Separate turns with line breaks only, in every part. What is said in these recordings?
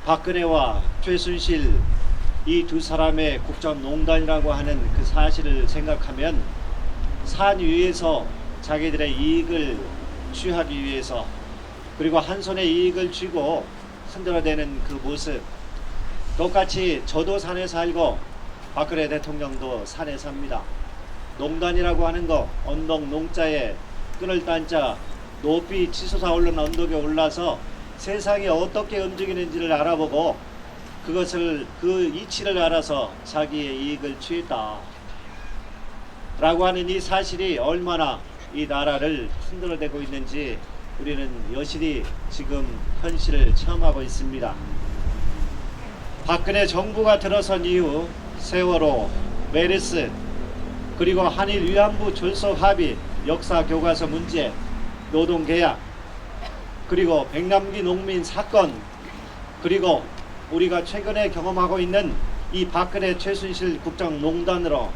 박근혜와 최순실 이 두 사람의 국정농단이라고 하는 그 사실을 생각하면 산 위에서 자기들의 이익을 취하기 위해서 그리고 한 손에 이익을 쥐고 흔들어대는 그 모습, 똑같이 저도 산에 살고 박근혜 대통령도 산에 삽니다. 농단이라고 하는 거, 언덕 농자에 끈을 딴 자, 높이 치솟아 오른 언덕에 올라서 세상이 어떻게 움직이는지를 알아보고 그것을 그 이치를 알아서 자기의 이익을 취했다 라고 하는 이 사실이 얼마나 이 나라를 흔들어대고 있는지 우리는 여실히 지금 현실을 체험하고 있습니다. 박근혜 정부가 들어선 이후 세월호, 메르스, 그리고 한일 위안부 존속 합의, 역사 교과서 문제, 노동계약, 그리고 백남기 농민 사건, 그리고 우리가 최근에 경험하고 있는 이 박근혜 최순실 국정농단으로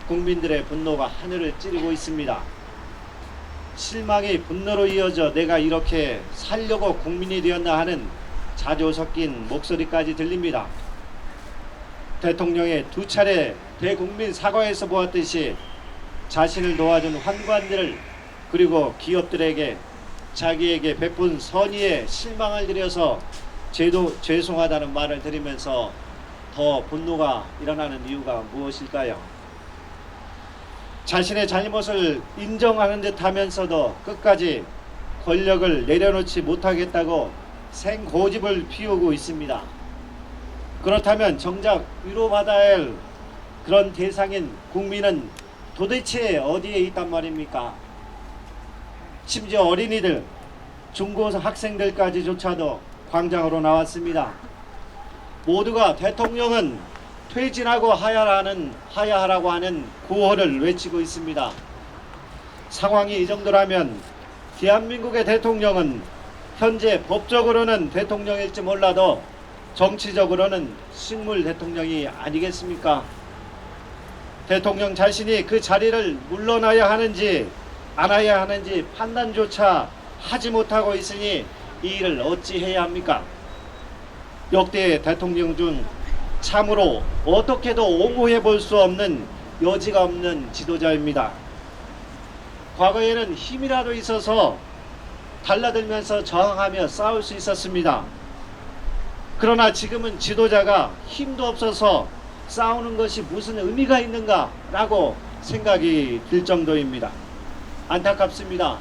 국민들의 분노가 하늘을 찌르고 있습니다. 실망이 분노로 이어져 내가 이렇게 살려고 국민이 되었나 하는 자조 섞인 목소리까지 들립니다. 대통령의 두 차례 대국민 사과에서 보았듯이 자신을 도와준 환관들을 그리고 기업들에게 자기에게 베푼 선의에 실망을 드려서 죄송하다는 말을 들으면서 더 분노가 일어나는 이유가 무엇일까요? 자신의 잘못을 인정하는 듯 하면서도 끝까지 권력을 내려놓지 못하겠다고 생고집을 피우고 있습니다. 그렇다면 정작 위로받아야 할 그런 대상인 국민은 도대체 어디에 있단 말입니까? 심지어 어린이들, 중고사 학생들까지조차도 광장으로 나왔습니다. 모두가 대통령은 퇴진하고 하야하라고 하는 구호를 외치고 있습니다. 상황이 이 정도라면 대한민국의 대통령은 현재 법적으로는 대통령일지 몰라도 정치적으로는 식물 대통령이 아니겠습니까? 대통령 자신이 그 자리를 물러나야 하는지 안 해야 하는지 판단조차 하지 못하고 있으니 이 일을 어찌 해야 합니까? 역대 대통령 중 참으로 어떻게도 옹호해 볼 수 없는 여지가 없는 지도자입니다. 과거에는 힘이라도 있어서 달라들면서 저항하며 싸울 수 있었습니다. 그러나 지금은 지도자가 힘도 없어서 싸우는 것이 무슨 의미가 있는가 라고 생각이 들 정도입니다. 안타깝습니다.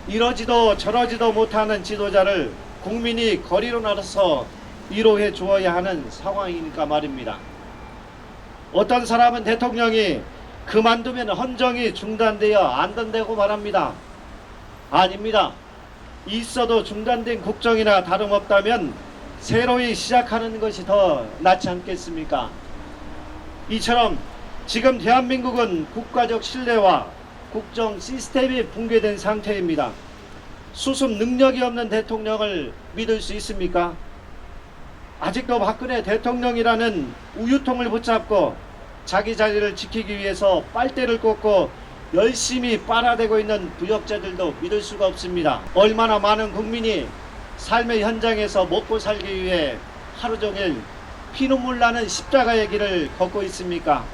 이러지도 저러지도 못하는 지도자를 국민이 거리로 나서서 위로해 주어야 하는 상황이니까 말입니다. 어떤 사람은 대통령이 그만두면 헌정이 중단되어 안된다고 말합니다. 아닙니다. 있어도 중단된 국정이나 다름없다면 새로이 시작하는 것이 더 낫지 않겠습니까? 이처럼 지금 대한민국은 국가적 신뢰와 국정 시스템이 붕괴된 상태입니다. 수습 능력이 없는 대통령을 믿을 수 있습니까? 아직도 박근혜 대통령이라는 우유통을 붙잡고 자기 자리를 지키기 위해서 빨대를 꽂고 열심히 빨아대고 있는 부역자들도 믿을 수가 없습니다. 얼마나 많은 국민이 삶의 현장에서 먹고 살기 위해 하루 종일 피눈물 나는 십자가의 길을 걷고 있습니까?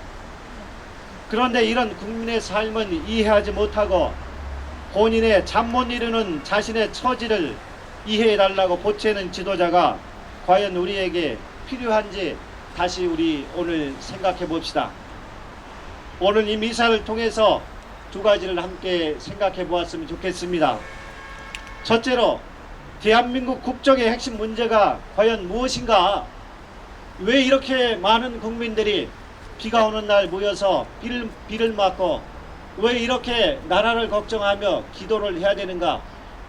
그런데 이런 국민의 삶은 이해하지 못하고 본인의 잠 못 이루는 자신의 처지를 이해해달라고 보채는 지도자가 과연 우리에게 필요한지 다시 우리 오늘 생각해 봅시다. 오늘 이 미사를 통해서 두 가지를 함께 생각해 보았으면 좋겠습니다. 첫째로 대한민국 국정의 핵심 문제가 과연 무엇인가? 왜 이렇게 많은 국민들이 비가 오는 날 모여서 비를 맞고 왜 이렇게 나라를 걱정하며 기도를 해야 되는가?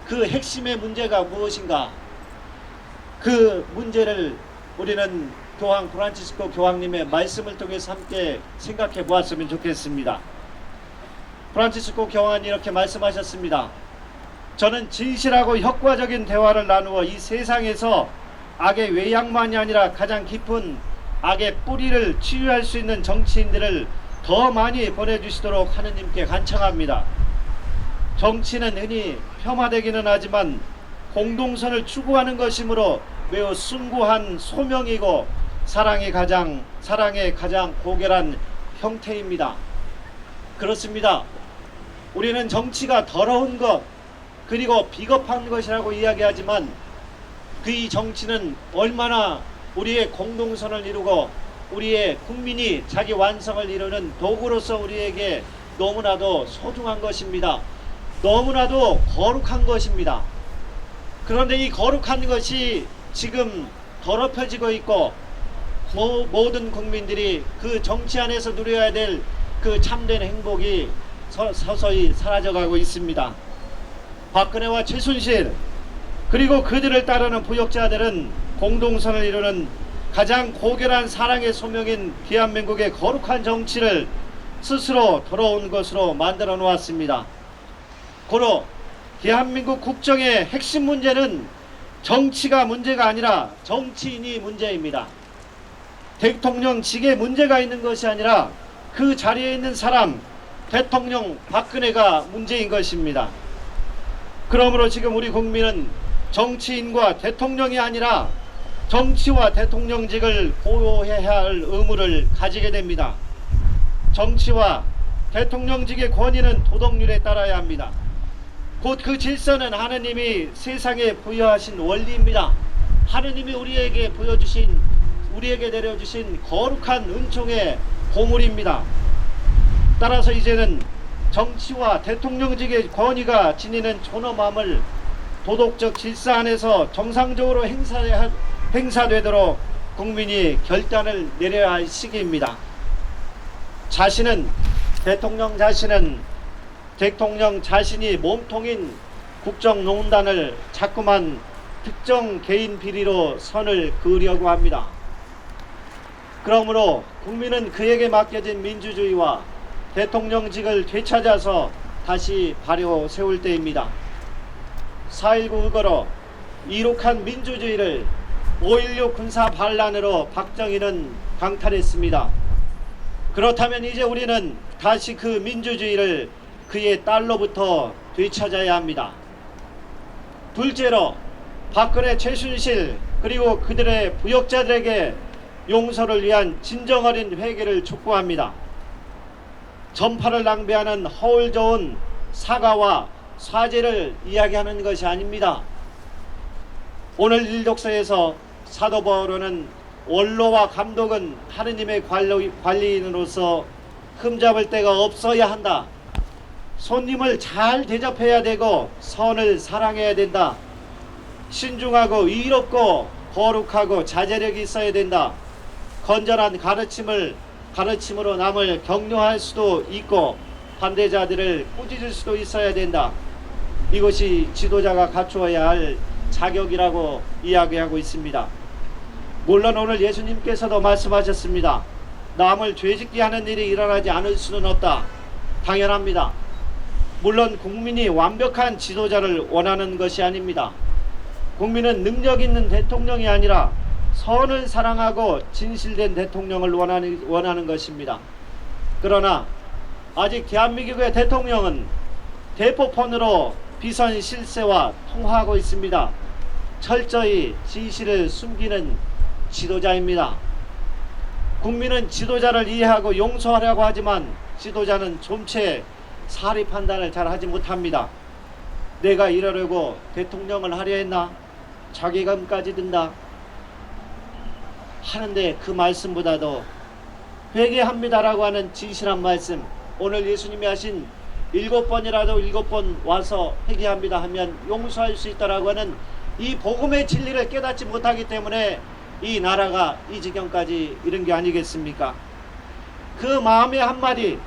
그 핵심의 문제가 무엇인가? 그 문제를 우리는 교황 프란치스코 교황님의 말씀을 통해서 함께 생각해 보았으면 좋겠습니다. 프란치스코 교황은 이렇게 말씀하셨습니다. 저는 진실하고 효과적인 대화를 나누어 이 세상에서 악의 외양만이 아니라 가장 깊은 악의 뿌리를 치유할 수 있는 정치인들을 더 많이 보내주시도록 하느님께 간청합니다. 정치는 흔히 폄하되기는 하지만 공동선을 추구하는 것이므로 매우 숭고한 소명이고 사랑의 가장 고결한 형태입니다. 그렇습니다. 우리는 정치가 더러운 것 그리고 비겁한 것이라고 이야기하지만 그 이 정치는 얼마나 우리의 공동선을 이루고 우리의 국민이 자기 완성을 이루는 도구로서 우리에게 너무나도 소중한 것입니다. 너무나도 거룩한 것입니다. 그런데 이 거룩한 것이 지금 더럽혀지고 있고 모든 국민들이 그 정치 안에서 누려야 될 그 참된 행복이 서서히 사라져가고 있습니다. 박근혜와 최순실 그리고 그들을 따르는 부역자들은 공동선을 이루는 가장 고결한 사랑의 소명인 대한민국의 거룩한 정치를 스스로 더러운 것으로 만들어 놓았습니다. 고로 대한민국 국정의 핵심 문제는 정치가 문제가 아니라 정치인이 문제입니다. 대통령직에 문제가 있는 것이 아니라 그 자리에 있는 사람 대통령 박근혜가 문제인 것입니다. 그러므로 지금 우리 국민은 정치인과 대통령이 아니라 정치와 대통령직을 보호해야 할 의무를 가지게 됩니다. 정치와 대통령직의 권위는 도덕률에 따라야 합니다. 곧 그 질서는 하느님이 세상에 부여하신 원리입니다. 하느님이 우리에게 내려주신 거룩한 은총의 보물입니다. 따라서 이제는 정치와 대통령직의 권위가 지니는 존엄함을 도덕적 질서 안에서 정상적으로 행사되도록 국민이 결단을 내려야 할 시기입니다. 대통령 자신이 몸통인 국정농단을 자꾸만 특정 개인 비리로 선을 그으려고 합니다. 그러므로 국민은 그에게 맡겨진 민주주의와 대통령직을 되찾아서 다시 발효 세울 때입니다. 4.19 의거로 이룩한 민주주의를 5.16 군사 반란으로 박정희는 강탈했습니다. 그렇다면 이제 우리는 다시 그 민주주의를 그의 딸로부터 되찾아야 합니다. 둘째로 박근혜, 최순실 그리고 그들의 부역자들에게 용서를 위한 진정 어린 회개를 촉구합니다. 전파를 낭비하는 허울 좋은 사과와 사죄를 이야기하는 것이 아닙니다. 오늘 일독서에서 사도 바울은 원로와 감독은 하느님의 관리인으로서 흠잡을 데가 없어야 한다. 손님을 잘 대접해야 되고 선을 사랑해야 된다. 신중하고 의롭고 거룩하고 자제력이 있어야 된다. 건전한 가르침으로 남을 격려할 수도 있고 반대자들을 꾸짖을 수도 있어야 된다. 이것이 지도자가 갖추어야 할 자격이라고 이야기하고 있습니다. 물론 오늘 예수님께서도 말씀하셨습니다. 남을 죄짓게 하는 일이 일어나지 않을 수는 없다. 당연합니다. 물론 국민이 완벽한 지도자를 원하는 것이 아닙니다. 국민은 능력 있는 대통령이 아니라 선을 사랑하고 진실된 대통령을 원하는 것입니다. 그러나 아직 대한민국의 대통령은 대포폰으로 비선 실세와 통화하고 있습니다. 철저히 진실을 숨기는 지도자입니다. 국민은 지도자를 이해하고 용서하려고 하지만 지도자는 좀체 사리 판단을 잘 하지 못합니다. 내가 이러려고 대통령을 하려 했나? 자괴감까지 든다. 하는데 그 말씀보다도 회개합니다라고 하는 진실한 말씀, 오늘 예수님이 하신 7번이라도 7번 와서 회개합니다 하면 용서할 수 있다라고 하는 이 복음의 진리를 깨닫지 못하기 때문에 이 나라가 이 지경까지 이른 게 아니겠습니까? 그 마음의 한마디,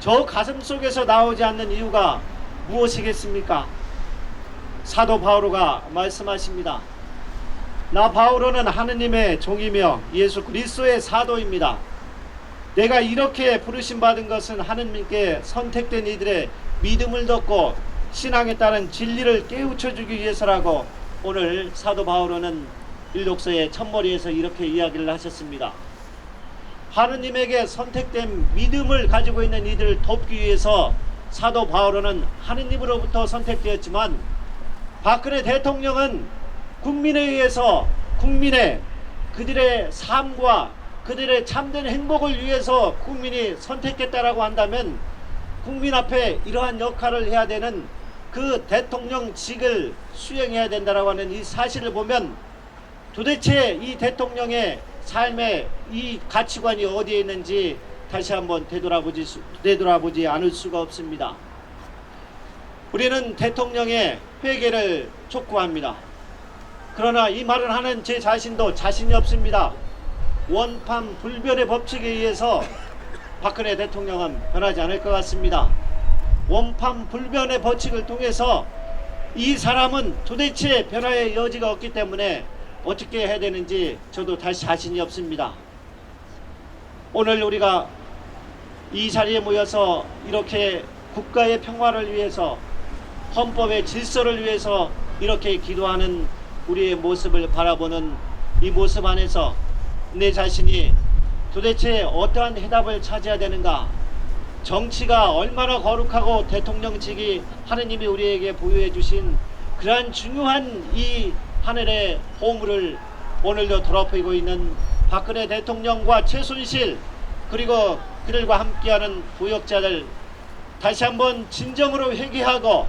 저 가슴 속에서 나오지 않는 이유가 무엇이겠습니까? 사도 바오로가 말씀하십니다. 나 바오로는 하느님의 종이며 예수 그리스도의 사도입니다. 내가 이렇게 부르심 받은 것은 하느님께 선택된 이들의 믿음을 덮고 신앙에 따른 진리를 깨우쳐 주기 위해서라고 오늘 사도 바오로는 일독서의 첫머리에서 이렇게 이야기를 하셨습니다. 하느님에게 선택된 믿음을 가지고 있는 이들을 돕기 위해서 사도 바오로는 하느님으로부터 선택되었지만 박근혜 대통령은 국민에 의해서 국민의 그들의 삶과 그들의 참된 행복을 위해서 국민이 선택했다라고 한다면 국민 앞에 이러한 역할을 해야 되는 그 대통령직을 수행해야 된다라고 하는 이 사실을 보면 도대체 이 대통령의 삶의 이 가치관이 어디에 있는지 다시 한번 되돌아보지 않을 수가 없습니다. 우리는 대통령의 회개를 촉구합니다. 그러나 이 말을 하는 제 자신도 자신이 없습니다. 원판 불변의 법칙에 의해서 박근혜 대통령은 변하지 않을 것 같습니다. 원판 불변의 법칙을 통해서 이 사람은 도대체 변화의 여지가 없기 때문에 어떻게 해야 되는지 저도 다시 자신이 없습니다. 오늘 우리가 이 자리에 모여서 이렇게 국가의 평화를 위해서 헌법의 질서를 위해서 이렇게 기도하는 우리의 모습을 바라보는 이 모습 안에서 내 자신이 도대체 어떠한 해답을 찾아야 되는가, 정치가 얼마나 거룩하고 대통령직이 하느님이 우리에게 부여해 주신 그러한 중요한 이 하늘의 보물을 오늘도 더럽히고 있는 박근혜 대통령과 최순실 그리고 그들과 함께하는 부역자들 다시 한번 진정으로 회개하고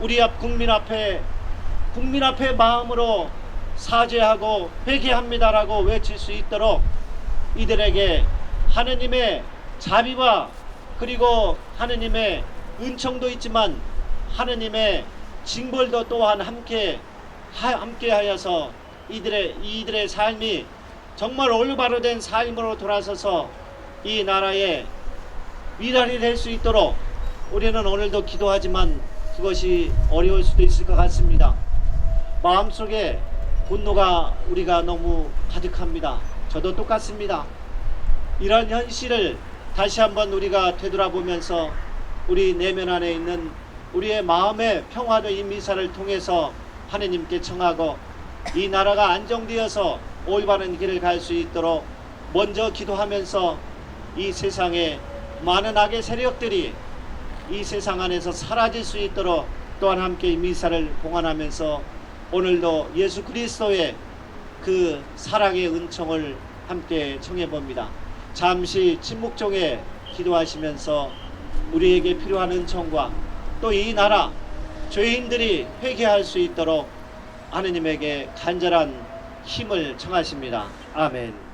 우리 앞 국민 앞에 마음으로 사죄하고 회개합니다라고 외칠 수 있도록 이들에게 하느님의 자비와 그리고 하느님의 은총도 있지만 하느님의 징벌도 또한 함께 하여서 이들의 삶이 정말 올바로 된 삶으로 돌아서서 이 나라의 위랄이 될 수 있도록 우리는 오늘도 기도하지만 그것이 어려울 수도 있을 것 같습니다. 마음속에 분노가 우리가 너무 가득합니다. 저도 똑같습니다. 이런 현실을 다시 한번 우리가 되돌아보면서 우리 내면 안에 있는 우리의 마음의 평화도 이 미사를 통해서 하느님께 청하고 이 나라가 안정되어서 올바른 길을 갈 수 있도록 먼저 기도하면서 이 세상에 많은 악의 세력들이 이 세상 안에서 사라질 수 있도록 또한 함께 이 미사를 봉헌하면서 오늘도 예수 그리스도의 그 사랑의 은총을 함께 청해봅니다. 잠시 침묵 중에 기도하시면서 우리에게 필요한 은총과 또 이 나라 죄인들이 회개할 수 있도록 하느님에게 간절한 힘을 청하십니다. 아멘.